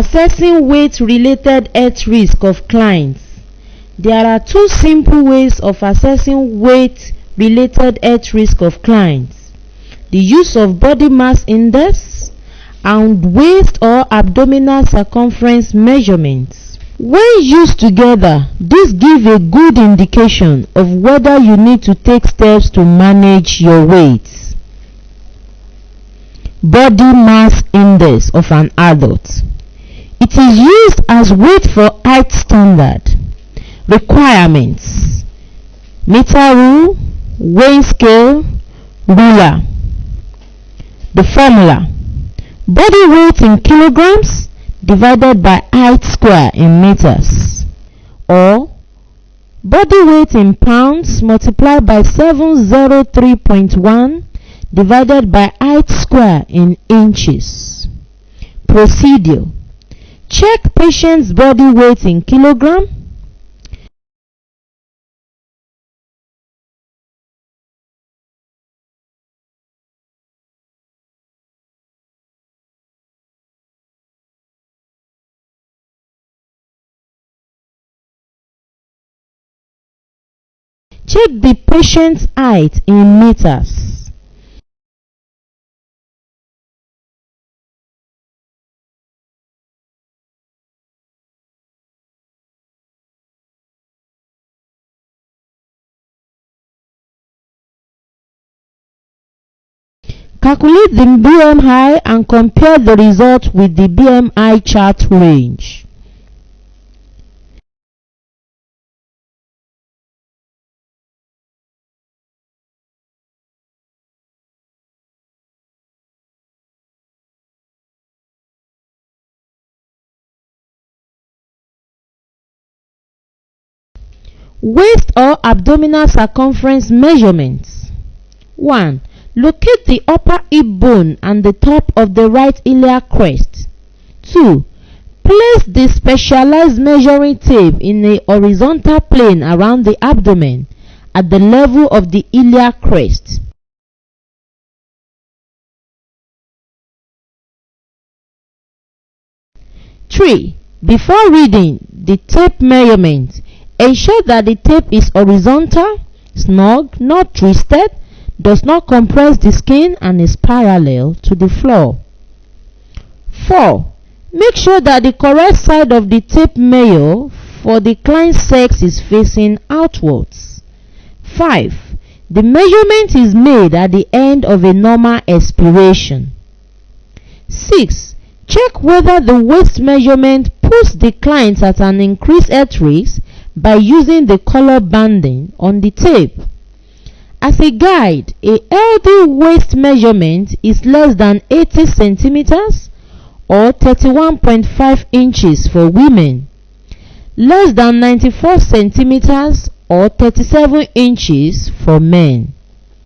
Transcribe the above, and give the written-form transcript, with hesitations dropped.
Assessing weight-related health risk of clients. There are two simple ways of assessing weight-related health risk of clients: the use of body mass index and waist or abdominal circumference measurements. When used together, these give a good indication of whether you need to take steps to manage your weight. Body mass index of an adult. It is used as weight for height standard. Requirements: meter rule, weighing scale, ruler. The formula: body weight in kilograms divided by height square in meters, or body weight in pounds multiplied by 703.1 divided by height square in inches. Procedure: check patient's body weight in kilogram. Check the patient's height in meters. Calculate the BMI and compare the result with the BMI chart range. Waist or abdominal circumference measurements. 1. Locate the upper hip bone and the top of the right iliac crest. 2. Place the specialized measuring tape in a horizontal plane around the abdomen at the level of the iliac crest. Three. Before reading the tape measurement, ensure that the tape is horizontal, snug, not twisted, does not compress the skin, and is parallel to the floor. 4. Make sure that the correct side of the tape measure for the client's sex is facing outwards. 5. The measurement is made at the end of a normal expiration. 6. Check whether the waist measurement puts the client at an increased health risk by using the color banding on the tape. As a guide, a healthy waist measurement is less than 80 centimeters or 31.5 inches for women, less than 94 centimeters or 37 inches for men.